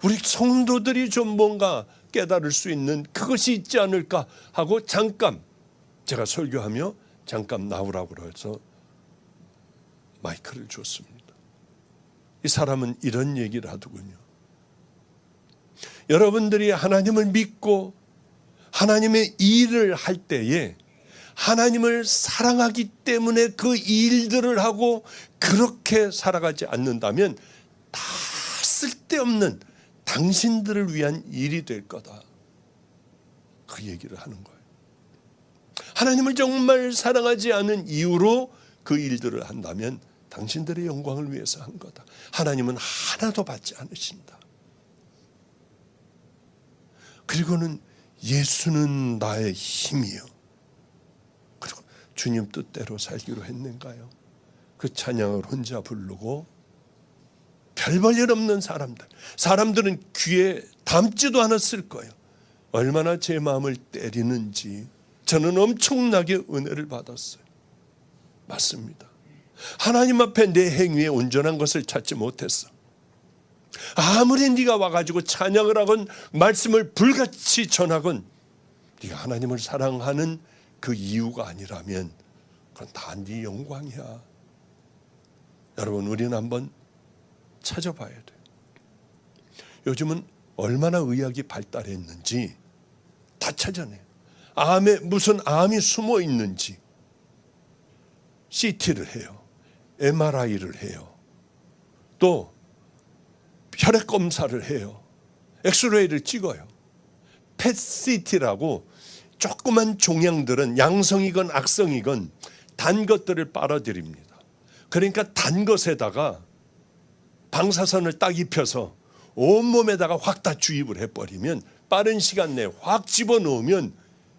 우리 성도들이 좀 뭔가 깨달을 수 있는 그것이 있지 않을까 하고 잠깐 제가 설교하며 잠깐 나오라고 해서 마이크를 줬습니다. 이 사람은 이런 얘기를 하더군요. 여러분들이 하나님을 믿고 하나님의 일을 할 때에 하나님을 사랑하기 때문에 그 일들을 하고 그렇게 살아가지 않는다면 다 쓸데없는 당신들을 위한 일이 될 거다. 그 얘기를 하는 거예요. 하나님을 정말 사랑하지 않은 이유로 그 일들을 한다면 당신들의 영광을 위해서 한 거다. 하나님은 하나도 받지 않으신다. 그리고는 예수는 나의 힘이요. 그리고 주님 뜻대로 살기로 했는가요? 그 찬양을 혼자 부르고 별 볼 일 없는 사람들은 귀에 담지도 않았을 거예요. 얼마나 제 마음을 때리는지 저는 엄청나게 은혜를 받았어요. 맞습니다. 하나님 앞에 내 행위에 온전한 것을 찾지 못했어. 아무리 네가 와가지고 찬양을 하건 말씀을 불같이 전하건 네가 하나님을 사랑하는 그 이유가 아니라면 그건 다 네 영광이야. 여러분, 우리는 한번 찾아봐야 돼. 요즘은 얼마나 의학이 발달했는지 다 찾아내. 암에 무슨 암이 숨어 있는지 CT를 해요. MRI를 해요. 또 혈액 검사를 해요. 엑스레이를 찍어요. 펫CT라고 조그만 종양들은 양성이건 악성이건 단 것들을 빨아들입니다. 그러니까 단 것에다가 방사선을 딱 입혀서 온몸에다가 확 다 주입을 해버리면 빠른 시간 내에 확 집어넣으면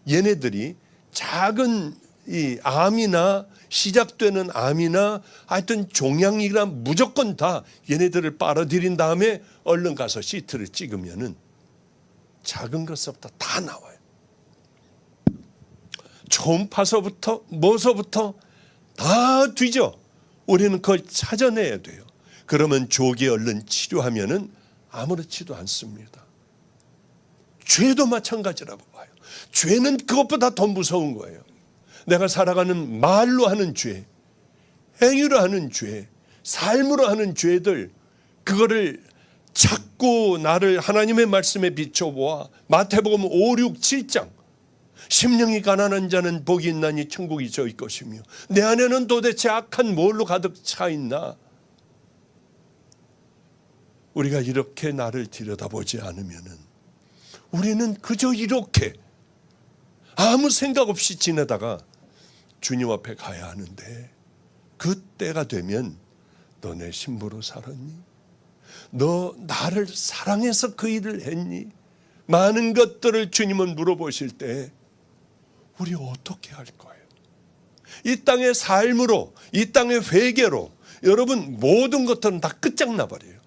얘네들이 작은 이 암이나 시작되는 암이나 하여튼 종양이나 무조건 다 얘네들을 빨아들인 다음에 얼른 가서 시트를 찍으면은 작은 것부터 다 나와요. 초음파서부터 뭐서부터 다 뒤져. 우리는 그걸 찾아내야 돼요. 그러면 조기에 얼른 치료하면은 아무렇지도 않습니다. 죄도 마찬가지라고 봐요. 죄는 그것보다 더 무서운 거예요. 내가 살아가는 말로 하는 죄, 행위로 하는 죄, 삶으로 하는 죄들, 그거를 자꾸 나를 하나님의 말씀에 비춰보아 마태복음 5, 6, 7장 심령이 가난한 자는 복이 있나니 천국이 저희 것이며 내 안에는 도대체 악한 뭘로 가득 차 있나. 우리가 이렇게 나를 들여다보지 않으면은 우리는 그저 이렇게 아무 생각 없이 지내다가 주님 앞에 가야 하는데, 그때가 되면 너 내 신부로 살았니? 너 나를 사랑해서 그 일을 했니? 많은 것들을 주님은 물어보실 때 우리 어떻게 할 거예요? 이 땅의 삶으로, 이 땅의 회개로 여러분 모든 것들은 다 끝장나버려요.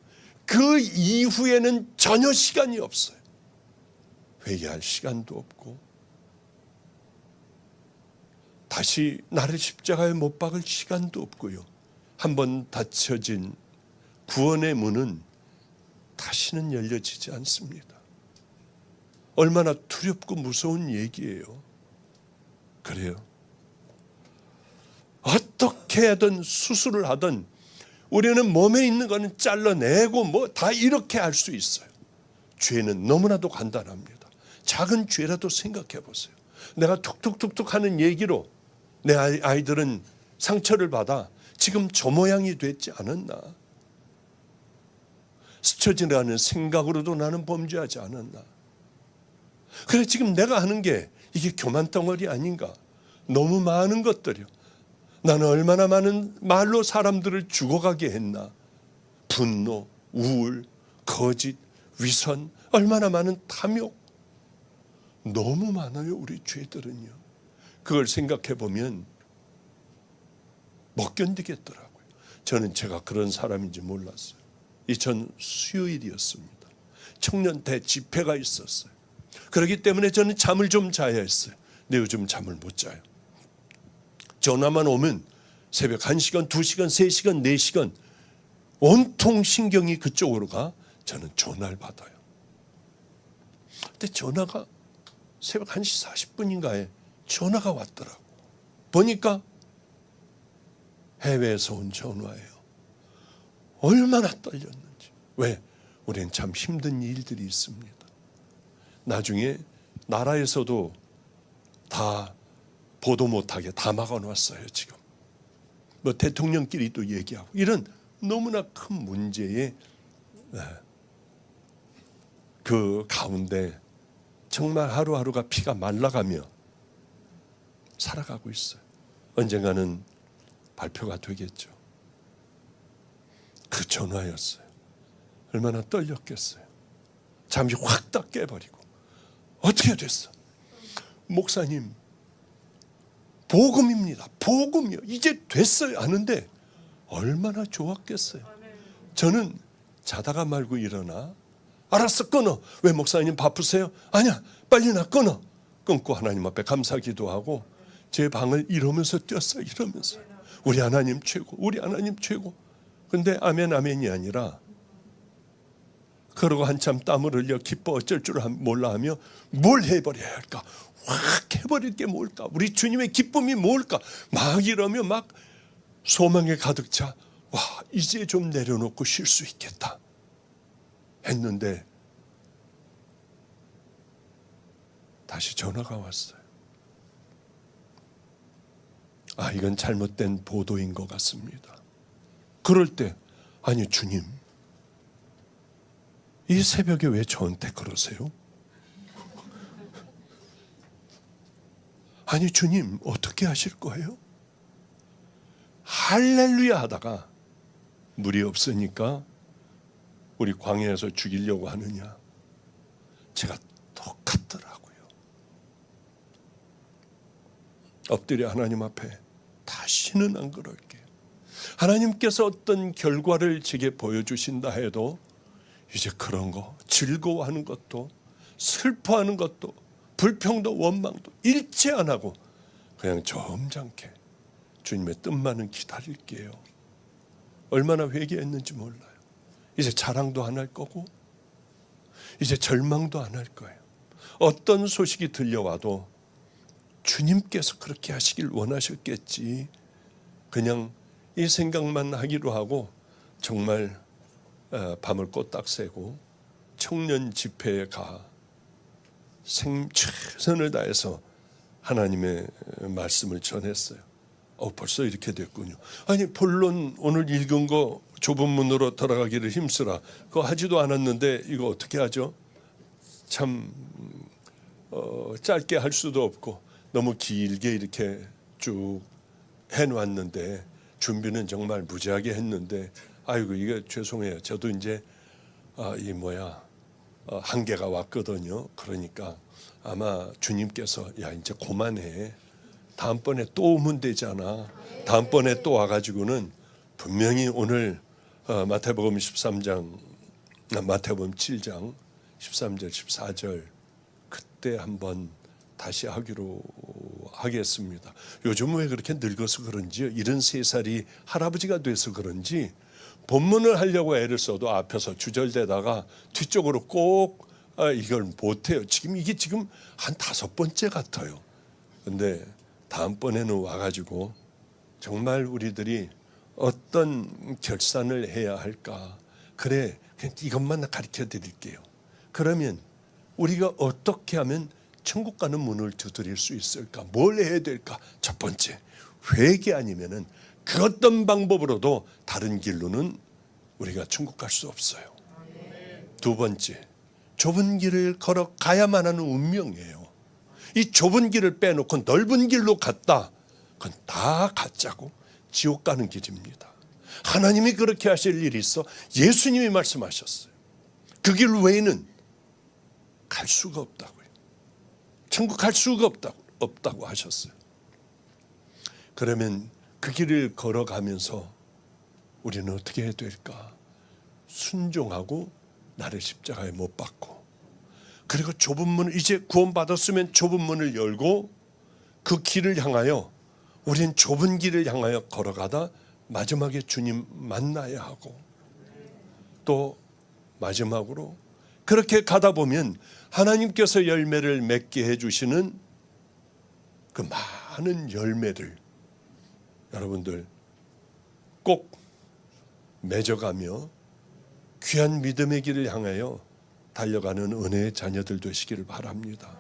그 이후에는 전혀 시간이 없어요. 회개할 시간도 없고 다시 나를 십자가에 못 박을 시간도 없고요. 한번 닫혀진 구원의 문은 다시는 열려지지 않습니다. 얼마나 두렵고 무서운 얘기예요. 그래요. 어떻게 하든 수술을 하든 우리는 몸에 있는 거는 잘라내고 뭐 다 이렇게 할 수 있어요. 죄는 너무나도 간단합니다. 작은 죄라도 생각해 보세요. 내가 툭툭툭툭 하는 얘기로 내 아이들은 상처를 받아 지금 저 모양이 됐지 않았나? 스쳐 지나가는 생각으로도 나는 범죄하지 않았나? 그래 지금 내가 하는 게 이게 교만덩어리 아닌가? 너무 많은 것들이요. 나는 얼마나 많은 말로 사람들을 죽어가게 했나? 분노, 우울, 거짓, 위선, 얼마나 많은 탐욕. 너무 많아요, 우리 죄들은요. 그걸 생각해 보면 못 견디겠더라고요. 저는 제가 그런 사람인지 몰랐어요. 전 수요일이었습니다. 청년 대집회가 있었어요. 그렇기 때문에 저는 잠을 좀 자야 했어요. 근데 요즘 잠을 못 자요. 전화만 오면 새벽 1시간, 2시간, 3시간, 4시간 온통 신경이 그쪽으로 가. 저는 전화를 받아요. 근데 전화가 새벽 1시 40분인가에 전화가 왔더라고. 보니까 해외에서 온 전화예요. 얼마나 떨렸는지. 왜? 우리는 참 힘든 일들이 있습니다. 나중에 나라에서도 다 보도 못하게 다 막아놨어요. 지금 뭐 대통령끼리 또 얘기하고 이런 너무나 큰 문제에 그 가운데 정말 하루하루가 피가 말라가며 살아가고 있어요. 언젠가는 발표가 되겠죠. 그 전화였어요. 얼마나 떨렸겠어요. 잠이 확 딱 깨버리고 어떻게 됐어? 목사님 복음입니다. 복음이요. 이제 됐어요. 하는데 얼마나 좋았겠어요. 저는 자다가 말고 일어나 알았어 끊어. 왜 목사님 바쁘세요? 아니야 빨리 나 끊어. 끊고 하나님 앞에 감사 기도하고 제 방을 이러면서 뛰었어요. 이러면서 우리 하나님 최고, 우리 하나님 최고. 근데 아멘 아멘이 아니라 그러고 한참 땀을 흘려 기뻐 어쩔 줄 몰라 하며 뭘 해버려야 할까? 확 해버릴 게 뭘까? 우리 주님의 기쁨이 뭘까? 막 이러며 막 소망에 가득 차. 와 이제 좀 내려놓고 쉴 수 있겠다 했는데 다시 전화가 왔어요. 아 이건 잘못된 보도인 것 같습니다. 그럴 때 아니 주님 이 새벽에 왜 저한테 그러세요? 아니 주님 어떻게 하실 거예요? 할렐루야 하다가 물이 없으니까 우리 광야에서 죽이려고 하느냐. 제가 똑같더라고요. 엎드려 하나님 앞에 다시는 안 그럴게요. 하나님께서 어떤 결과를 제게 보여주신다 해도 이제 그런 거 즐거워하는 것도 슬퍼하는 것도 불평도 원망도 일체 안 하고 그냥 점잖게 주님의 뜻만은 기다릴게요. 얼마나 회개했는지 몰라요. 이제 자랑도 안 할 거고 이제 절망도 안 할 거예요. 어떤 소식이 들려와도 주님께서 그렇게 하시길 원하셨겠지. 그냥 이 생각만 하기로 하고 정말 밤을 꼬딱 새고 청년 집회에 가 최선을 다해서 하나님의 말씀을 전했어요. 벌써 이렇게 됐군요. 아니 본론 오늘 읽은 거 좁은 문으로 들어가기를 힘쓰라. 그거 하지도 않았는데 이거 어떻게 하죠? 참 짧게 할 수도 없고 너무 길게 이렇게 쭉 해놓았는데 준비는 정말 무지하게 했는데 아이고 이게 죄송해요. 저도 이제 한계가 왔거든요. 그러니까 아마 주님께서 야 이제 그만해. 다음번에 또 오면 되잖아. 다음번에 또 와가지고는 분명히 오늘 마태복음 13장 마태복음 7장 13절 14절 그때 한번 다시 하기로 하겠습니다. 요즘 왜 그렇게 늙어서 그런지 73살이 할아버지가 돼서 그런지 본문을 하려고 애를 써도 앞에서 주절되다가 뒤쪽으로 꼭 이걸 못해요. 이게 지금 한 5번째 같아요. 근데 다음번에는 와가지고 정말 우리들이 어떤 결산을 해야 할까. 그래 그냥 이것만 가르쳐 드릴게요. 그러면 우리가 어떻게 하면 천국 가는 문을 두드릴 수 있을까? 뭘 해야 될까? 첫 번째, 회개 아니면은 그 어떤 방법으로도 다른 길로는 우리가 천국 갈 수 없어요. 두 번째, 좁은 길을 걸어가야만 하는 운명이에요. 이 좁은 길을 빼놓고 넓은 길로 갔다. 그건 다 가짜고 지옥 가는 길입니다. 하나님이 그렇게 하실 일이 있어 예수님이 말씀하셨어요. 그 길 외에는 갈 수가 없다고요. 천국 갈 수가 없다고 하셨어요. 그러면 그 길을 걸어가면서 우리는 어떻게 해야 될까? 순종하고 나를 십자가에 못 박고 그리고 좁은 문을 이제 구원받았으면 좁은 문을 열고 그 길을 향하여 우리는 좁은 길을 향하여 걸어가다 마지막에 주님 만나야 하고 또 마지막으로 그렇게 가다 보면 하나님께서 열매를 맺게 해주시는 그 많은 열매를 여러분들 꼭 맺어가며 귀한 믿음의 길을 향하여 달려가는 은혜의 자녀들 되시기를 바랍니다.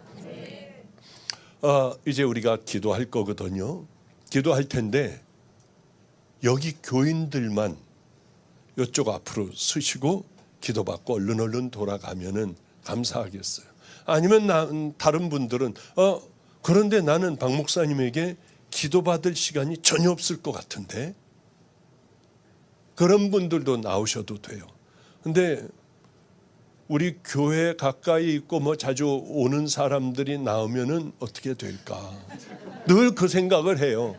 이제 우리가 기도할 거거든요. 기도할 텐데 여기 교인들만 이쪽 앞으로 서시고 기도받고 얼른 돌아가면은 감사하겠어요. 아니면 다른 분들은 그런데 나는 박 목사님에게 기도받을 시간이 전혀 없을 것 같은데 그런 분들도 나오셔도 돼요. 근데 우리 교회 가까이 있고 자주 오는 사람들이 나오면은 어떻게 될까? 늘 그 생각을 해요.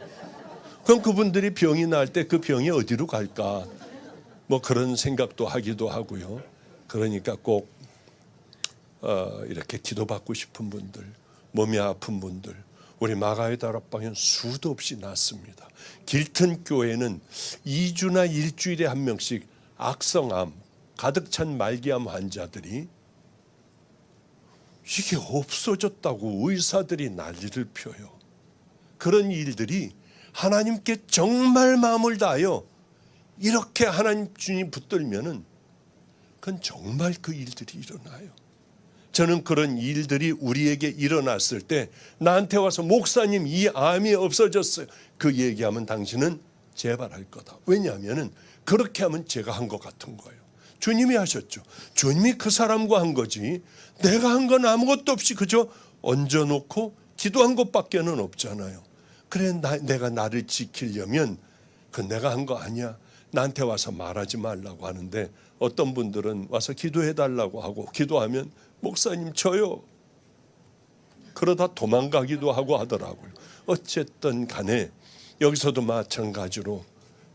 그럼 그분들이 병이 날 때 그 병이 어디로 갈까? 그런 생각도 하기도 하고요. 그러니까 꼭 이렇게 기도받고 싶은 분들, 몸이 아픈 분들, 우리 마가의 다락방엔 수도 없이 났습니다. 길튼 교회는 2주나 일주일에 한 명씩 악성암, 가득 찬 말기암 환자들이 이게 없어졌다고 의사들이 난리를 펴요. 그런 일들이 하나님께 정말 마음을 다하여 이렇게 하나님 주님 붙들면은 그건 정말 그 일들이 일어나요. 저는 그런 일들이 우리에게 일어났을 때 나한테 와서 목사님 이 암이 없어졌어요. 그 얘기하면 당신은 재발할 거다. 왜냐하면 그렇게 하면 제가 한 것 같은 거예요. 주님이 하셨죠. 주님이 그 사람과 한 거지 내가 한 건 아무것도 없이 그저 얹어놓고 기도한 것밖에는 없잖아요. 그래 내가 나를 지키려면 그건 내가 한 거 아니야. 나한테 와서 말하지 말라고 하는데 어떤 분들은 와서 기도해달라고 하고 기도하면 목사님 저요. 그러다 도망가기도 하고 하더라고요. 어쨌든 간에 여기서도 마찬가지로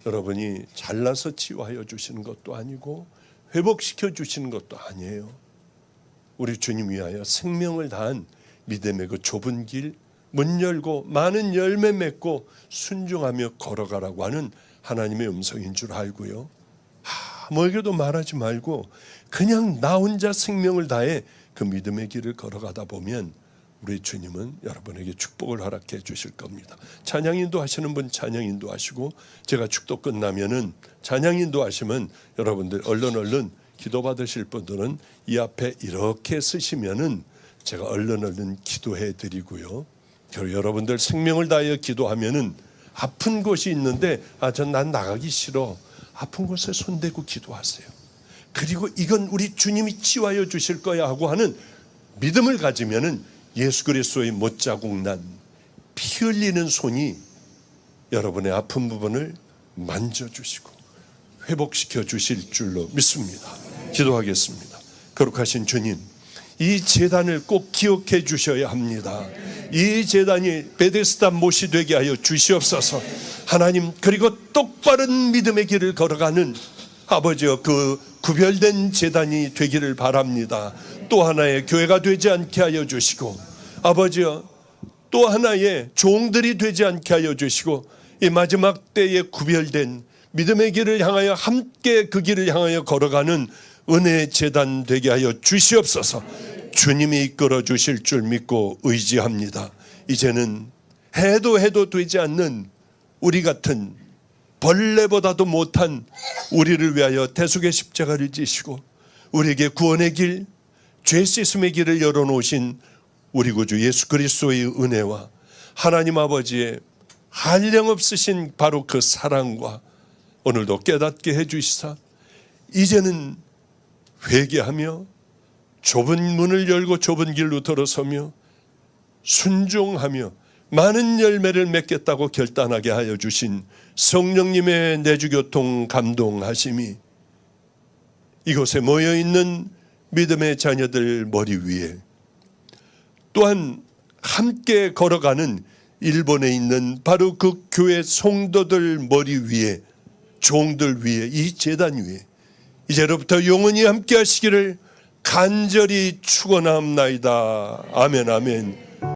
여러분이 잘라서 치유하여 주시는 것도 아니고 회복시켜 주시는 것도 아니에요. 우리 주님 위하여 생명을 다한 믿음의 그 좁은 길, 문 열고 많은 열매 맺고 순종하며 걸어가라고 하는 하나님의 음성인 줄 알고요. 아무에게도 말하지 말고 그냥 나 혼자 생명을 다해 그 믿음의 길을 걸어가다 보면 우리 주님은 여러분에게 축복을 허락해 주실 겁니다. 찬양 인도하시는 분 찬양 인도하시고, 제가 축도 끝나면은 찬양 인도하시면 여러분들 얼른 기도 받으실 분들은 이 앞에 이렇게 쓰시면은 제가 얼른 기도해 드리고요. 그리고 여러분들 생명을 다하여 기도하면은 아픈 곳이 있는데 난 나가기 싫어. 아픈 곳에 손대고 기도하세요. 그리고 이건 우리 주님이 치유하여 주실 거야 하고 하는 믿음을 가지면은 예수 그리스도의 못자국 난 피 흘리는 손이 여러분의 아픈 부분을 만져주시고 회복시켜 주실 줄로 믿습니다. 기도하겠습니다. 거룩하신 주님, 이 제단을 꼭 기억해 주셔야 합니다. 이 제단이 베데스다 못이 되게 하여 주시옵소서. 하나님, 그리고 똑바른 믿음의 길을 걸어가는 아버지여 그 구별된 제단이 되기를 바랍니다. 또 하나의 교회가 되지 않게 하여 주시고, 아버지여 또 하나의 종들이 되지 않게 하여 주시고, 이 마지막 때에 구별된 믿음의 길을 향하여 함께 그 길을 향하여 걸어가는 은혜의 제단 되게 하여 주시옵소서. 주님이 이끌어 주실 줄 믿고 의지합니다. 이제는 해도 되지 않는 우리 같은 벌레보다도 못한 우리를 위하여 대속의 십자가를 지시고 우리에게 구원의 길, 죄 씻음의 길을 열어놓으신 우리 구주 예수 그리스도의 은혜와 하나님 아버지의 한량없으신 바로 그 사랑과 오늘도 깨닫게 해주시사 이제는 회개하며 좁은 문을 열고 좁은 길로 들어서며 순종하며 많은 열매를 맺겠다고 결단하게 하여 주신 성령님의 내주교통 감동하심이 이곳에 모여있는 믿음의 자녀들 머리 위에, 또한 함께 걸어가는 일본에 있는 바로 그 교회 성도들 머리 위에, 종들 위에, 이 제단 위에 이제로부터 영원히 함께 하시기를 간절히 축원합나이다. 아멘, 아멘.